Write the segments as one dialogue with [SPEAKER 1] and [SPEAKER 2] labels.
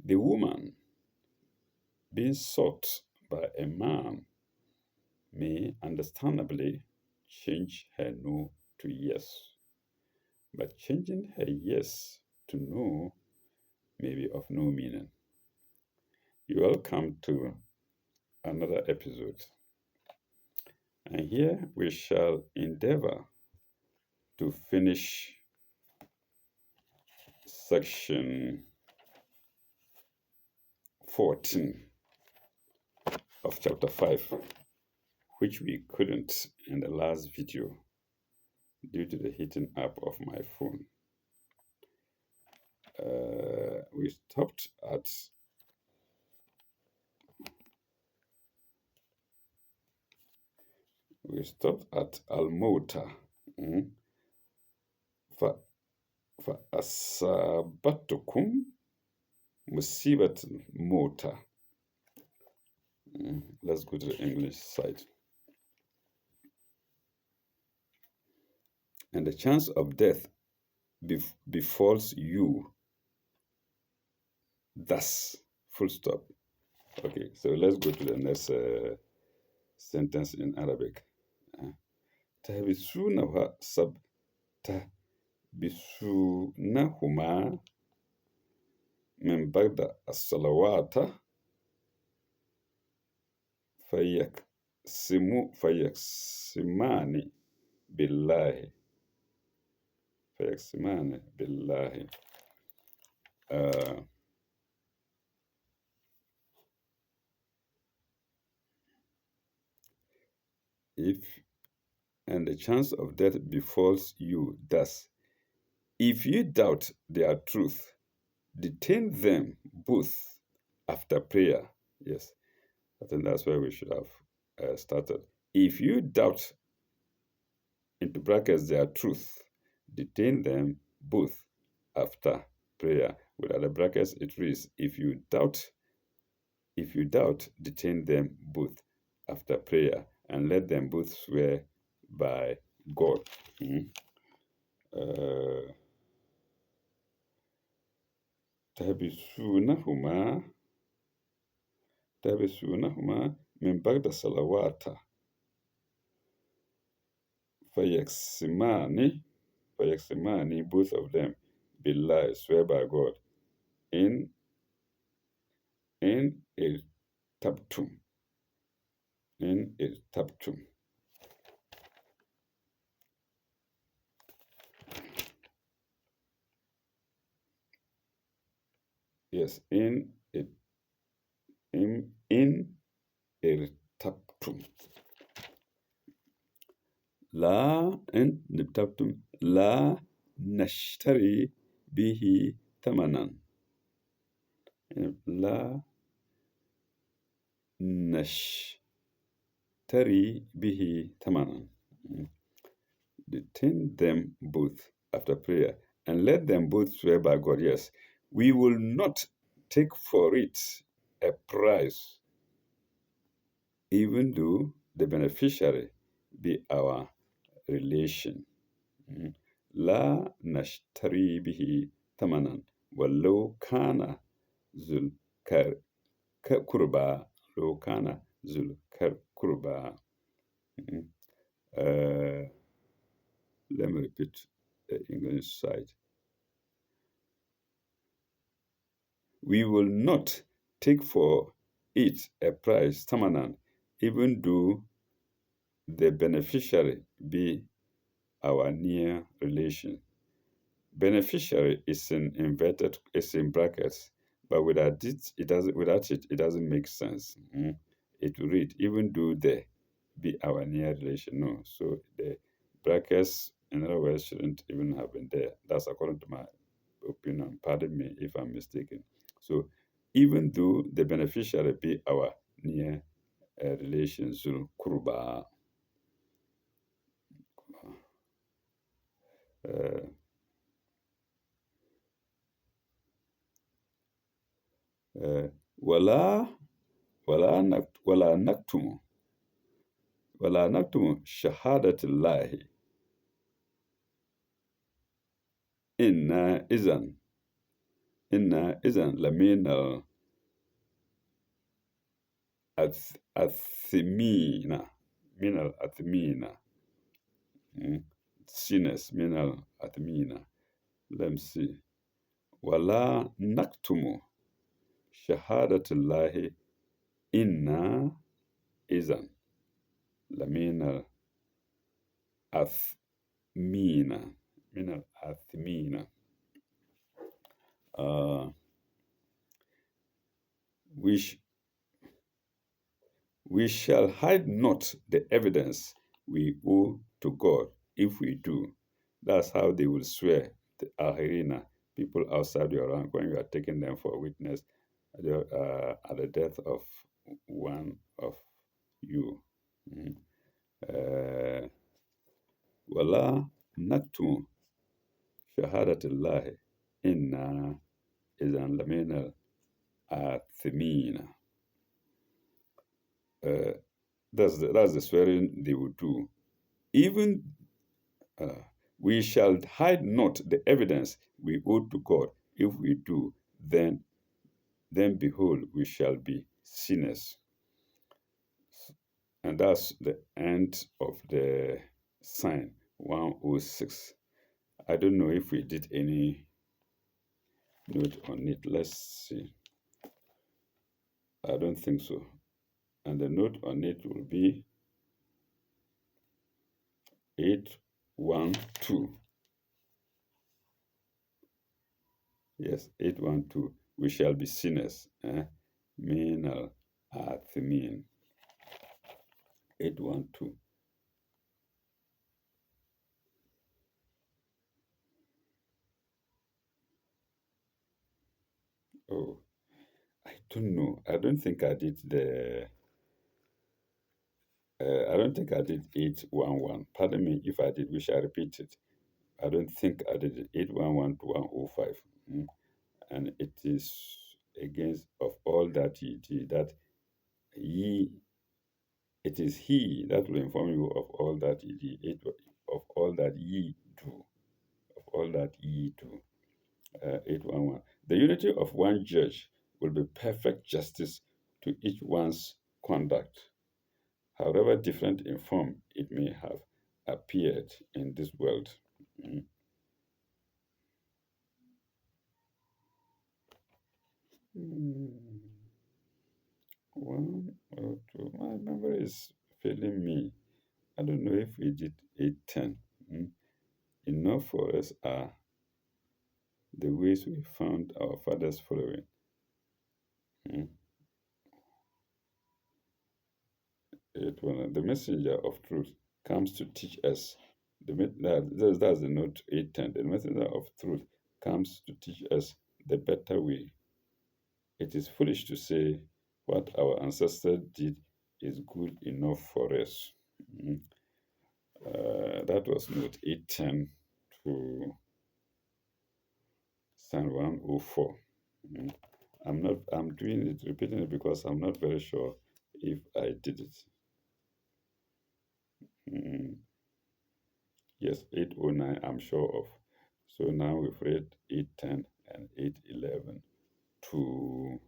[SPEAKER 1] The woman being sought by a man may understandably change her no to yes, but changing her yes to no may be of no meaning. You welcome to another episode, and here we shall endeavor to finish section 14 of chapter 5, which we couldn't in the last video due to the heating up of my phone. We stopped at Almota. فأصابتكم مصيبة الموت. Let's go to the English side. And the chance of death befalls you thus. Full stop. Okay, so let's go to the next sentence in Arabic. تحبسونهما من بعد الصلوات فيقسمان بالله. And the chance of death befalls you thus. If you doubt their truth, detain them both after prayer. Yes, I think that's where we should have started. If you doubt, into brackets, their truth, detain them both after prayer. Without the brackets, it reads, if you doubt, detain them both after prayer, and let them both swear by God. تحبسونهما من بعد الصلوات فيقسمان, both of them, بالله, swear by God, in irtabtum. Yes, in irtabtum. لا إن irtabtum لا نشتري به ثمنا. لا نشتري به ثمنا. Detain them both after prayer, and let them both swear by God. Yes, we will not take for it a price, even though the beneficiary be our relation. لا نشتري به ثمنا ولو كان ذو القربى. Let me repeat the English side. We will not take for it a price, tamanan, even though the beneficiary be our near relation. Beneficiary is in brackets, but without it, it doesn't make sense. It will read, even though they be our near relation. No, so the brackets, in other words, shouldn't even have been there. That's according to my opinion. Pardon me if I'm mistaken. So, even though the beneficiary be our near relation, Zul Kurba. ولا نكتم شهادة الله إنا إذن إن إذا لمن الأثمين من الأثمين sinners من الأثمين. Let me see. ولا نكتم شهادة الله إنا إذا لمن الأثمين من الأثمين. Uh, we shall hide not the evidence we owe to God if we do. That's how they will swear, the Ahirina, people outside your rank, when you are taking them for witness at the death of one of you. ولا نكتم شهادة الله إنا إذا لمن الآثمين. That's the swearing they will do. Even we shall hide not the evidence we owe to God. If we do, then behold, we shall be sinners. And that's the end of the sign 106. I don't know if we did any note on it. Let's see. I don't think so. And the note on it will be 812. Yes, 812. We shall be sinners. Min al-athimin. 812. Oh, I don't know. I don't think I did the. I don't think I did 811. Pardon me if I did. We shall repeat it. I don't think I did it. 811 to 105. And it is against of all that ye did, that ye. It is he that will inform you of all that ye did, of all that ye do, of all that ye do. 811. The unity of one judge will be perfect justice to each one's conduct, however different in form it may have appeared in this world. Mm. 102. My memory is failing me. I don't know if we did 810. Enough for us are the ways we found our fathers following. The messenger of truth comes to teach us. That's the note 810. The messenger of truth comes to teach us the better way. It is foolish to say what our ancestors did is good enough for us. That was note 810 to Psalm 104. I'm doing it, repeating it because I'm not very sure if I did it. Yes, 809 I'm sure of. So now we've read 810 and 811 to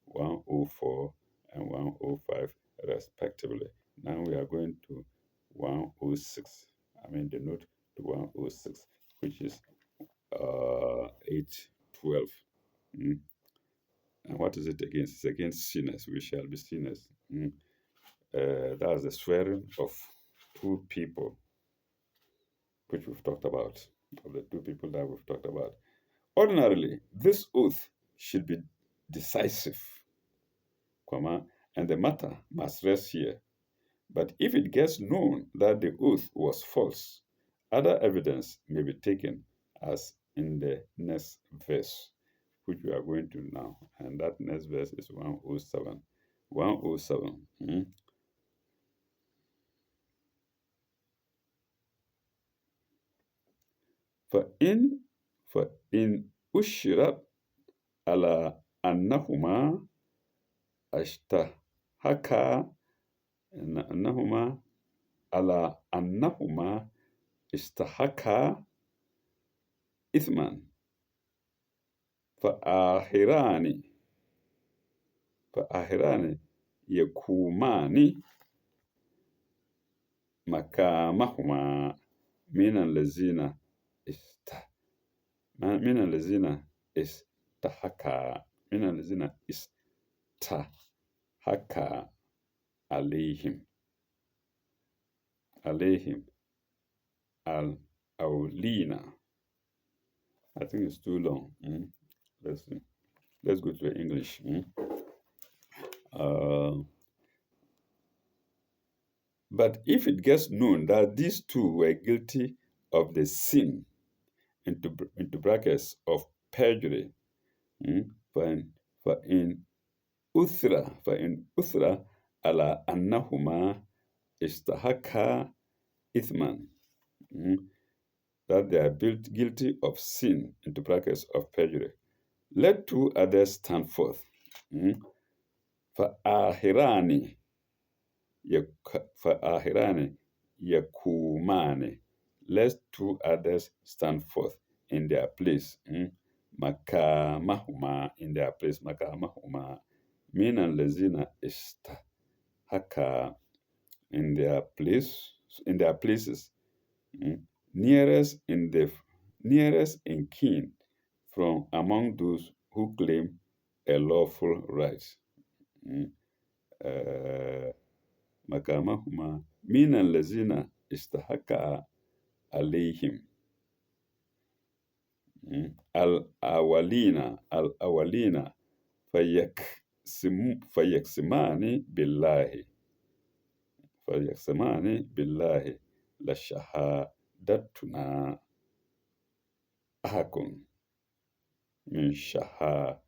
[SPEAKER 1] 104 and 105 respectively. Now we are going to 106. The note to 106, which is 812. And what is it against? It's against sinners. We shall be sinners. That's the swearing of two people, which we've talked about, of the two people that we've talked about. Ordinarily, this oath should be decisive, and the matter must rest here. But if it gets known that the oath was false, other evidence may be taken, as in the next verse, which we are going to now. And that next verse is 107. 107. فإن أشرت على أنهما اشتهكا استحقا إثما فآخران يقومان مقامهما من الذين استحكا عليهم الأولين. I think it's too long. Let's go to the English. But if it gets known that these two were guilty of the sin, into brackets, of perjury, فإن أثر على أنهما استحقا إثما, that they are guilty of sin, into brackets, of perjury, let two others stand forth. فآخران يقومان, let two others stand forth in their place. مقامهما, in their place. مقامهما من الذين استحقا, in their places. Nearest in kin from among those who claim a lawful right. مقامهما من الذين استحق عليهم الأولين فيقسمان بالله لشهادتنا أحق من شهادتهما.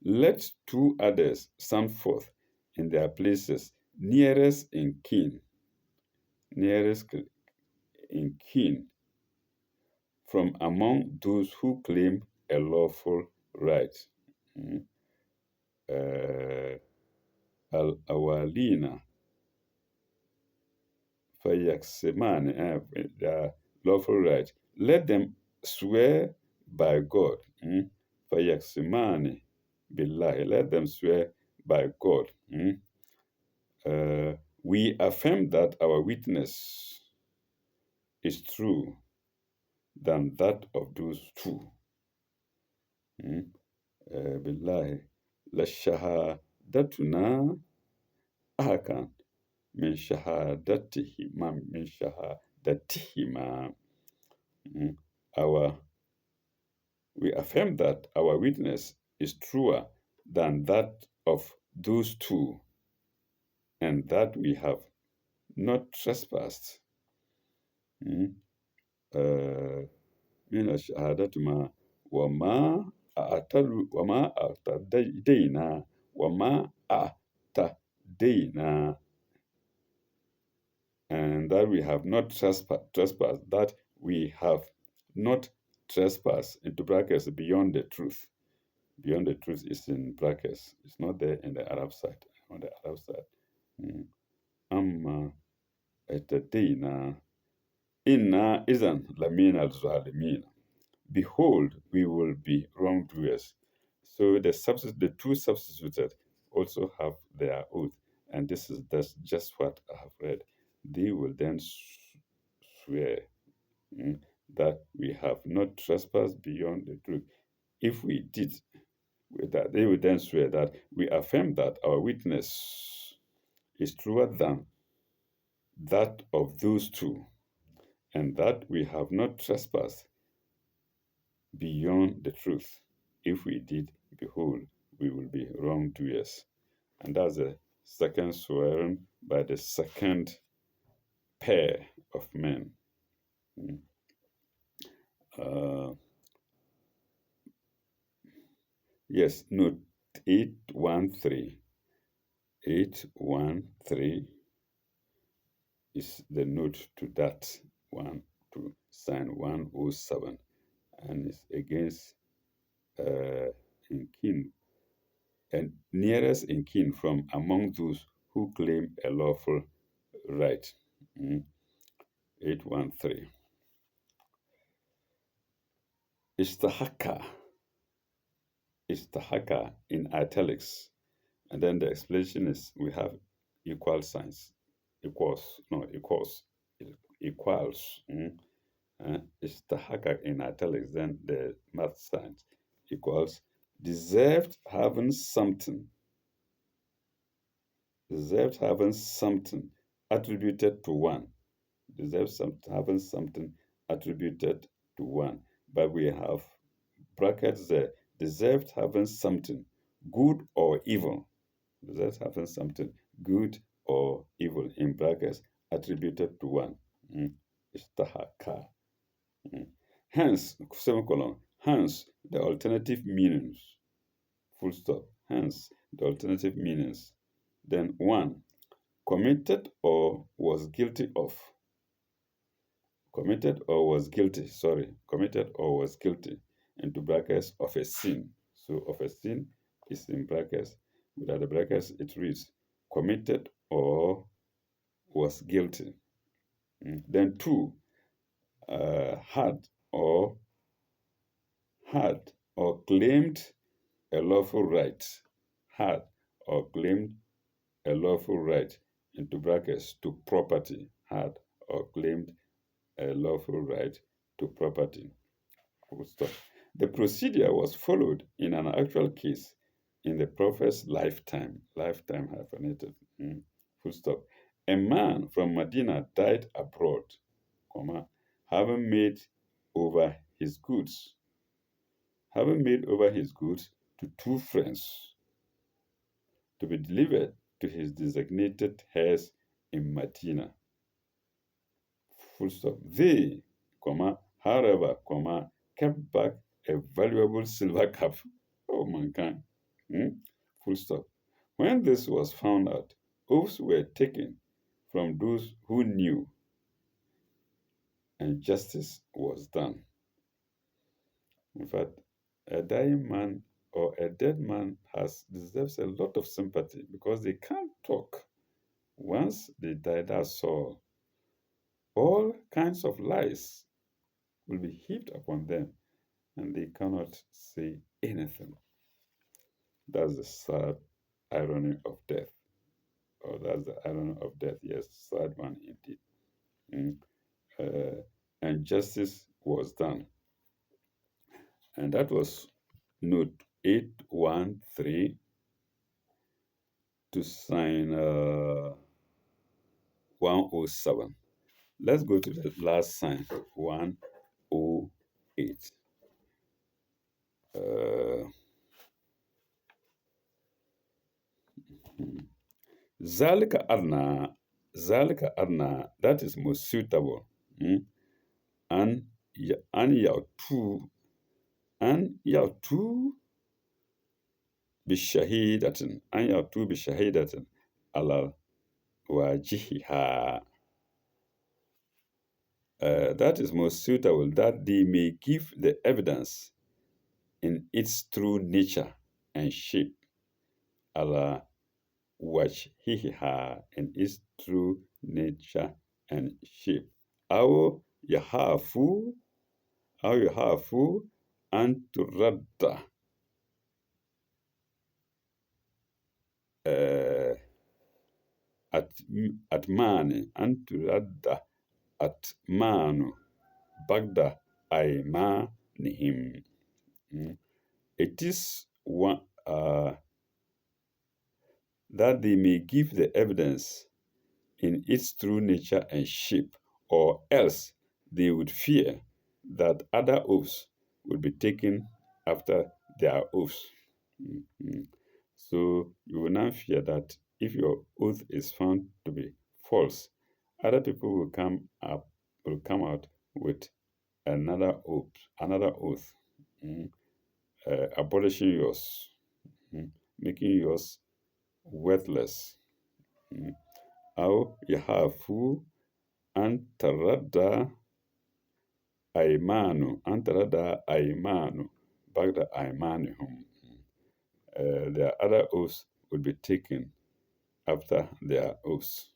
[SPEAKER 1] Let two others stand forth in their places, nearest in kin from among those who claim a lawful right. Al-awalina fayaksimani, the lawful right. Let them swear by God. Fayaksimani billahi, let them swear by God. We affirm that our witness is true than that of those two. Billahi لشهادتنا أحق من شهادتهما. We affirm that our witness is truer than that of those two, and that we have not trespassed. من شهادتهما وما أعتدينا, and that we have not trespassed, that we have not trespassed, into brackets, beyond the truth. Beyond the truth is in brackets. It's not there in the Arab side. On the Arab side. Amma etadina inna izan lamin al-zalimin. Behold, we will be wrongdoers. So the two substituted also have their oath, and that's just what I have read. They will then swear that we have not trespassed beyond the truth. If we did with that, they will then swear that we affirm that our witness is truer than that of those two, and that we have not trespassed beyond the truth. If we did, behold, we will be wrongdoers. And that's the second swearing by the second pair of men. Yes, note 813. 813 is the note to that one, to sign 107, and it's against in kin and nearest in kin from among those who claim a lawful right. 813. istahaka, istahaka in italics. And then the explanation is we have equal signs, equals, no, equals. Istahaka in italics, then the math signs equals deserved having something, deserved having something attributed to one, deserves having something attributed to one. But we have brackets there, deserved having something good or evil, deserves having something good or evil in brackets attributed to one. Istahaka. Hence, semicolon, hence the alternative meanings, full stop, hence the alternative meanings. Then one, committed or was guilty of, committed or was guilty, sorry, committed or was guilty, into brackets of a sin. So of a sin is in brackets. Without the brackets, it reads committed or was guilty. Then two, had or claimed a lawful right, had or claimed a lawful right, into brackets, to property, had or claimed a lawful right to property. Full stop. The procedure was followed in an actual case in the prophet's lifetime, lifetime hyphenated, full stop. A man from Medina died abroad, comma, having made over his goods, having made over his goods to two friends to be delivered to his designated heirs in Medina. Full stop. They, comma, however, comma, kept back a valuable silver cup. Oh, mankind. Full stop. When this was found out, oaths were taken from those who knew, and justice was done. In fact, a dying man or a dead man deserves a lot of sympathy because they can't talk. Once they die, that's all. All kinds of lies will be heaped upon them, and they cannot say anything. That's the sad irony of death. Or that's the irony of death. Yes, sad one indeed. And justice was done. And that was note 813 to sign 107. Let's go to the last sign, 108. Zalika adna, that is most suitable. An yautu bishahidatin, ala wajihiha. That is most suitable, that they may give the evidence in its true nature and shape, ala wajhiha, in its true nature and shape. Au yahafu an turadda atmani, an turadda atmanu bagda aymanihim. It is one that they may give the evidence in its true nature and shape, or else they would fear that other oaths would be taken after their oaths. So you will now fear that if your oath is found to be false, other people will come out with another oath, abolishing yours, making yours worthless. أو يخافوا أن ترد أيمان بعد أيمانهم. Their other oaths would be taken after their oaths.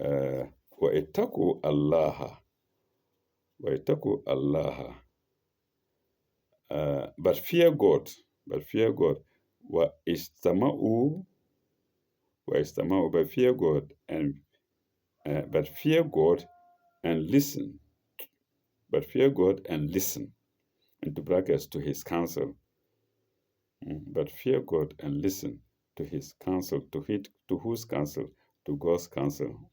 [SPEAKER 1] وَاتَّقُوا اللَّهَ But fear God. But fear God. وَإِسْتَمَعُوا وَإِسْتَمَعُوا. But fear God and listen. But fear God and listen. Into brackets, to his counsel. But fear God and listen to his counsel. To whose counsel? To God's counsel.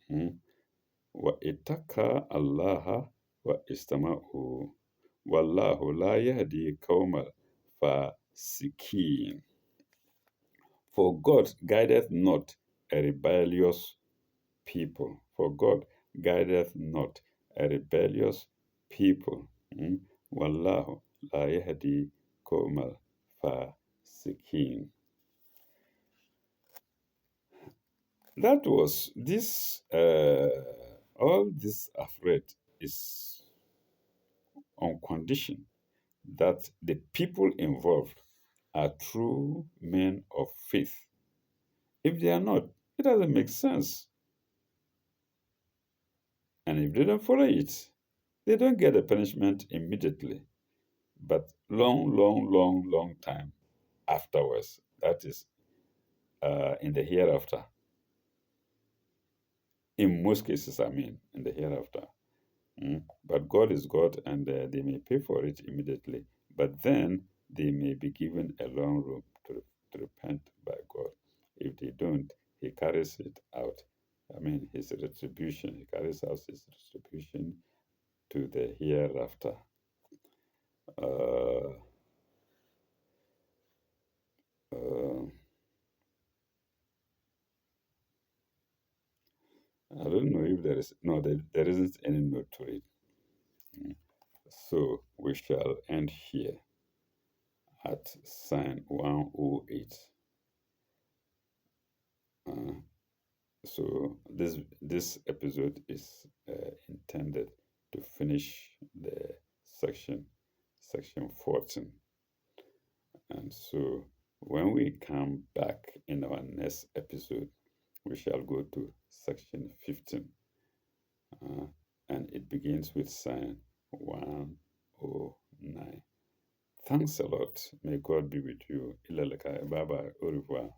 [SPEAKER 1] وَإِتَّقَى اللَّهَ وَإِسْتَمَعُوا وَاللَّهُ لَا يَهْدِي قَوْمَ الْفَاسِقِينَ. For God guideth not a rebellious people. For God guideth not a rebellious people. Wallahu la yahdi qawmal fasiqin. That was this. All this I've read is on condition that the people involved are true men of faith. If they are not, it doesn't make sense. And if they don't follow it, they don't get a punishment immediately, but long time afterwards. That is in the hereafter. In most cases, I mean, in the hereafter. But God is God, and they may pay for it immediately. But then they may be given a long room to repent by God. If they don't, He carries it out. I mean, His retribution. He carries out His retribution to the hereafter. Uh, uh, I don't know if there is there isn't any note to it. So we shall end here at sign 108. Uh, so this episode is intended to finish the section 14, and so when we come back in our next episode, we shall go to section 15, and it begins with sign 109. Thanks a lot. May God be with you. Bye bye. Au revoir.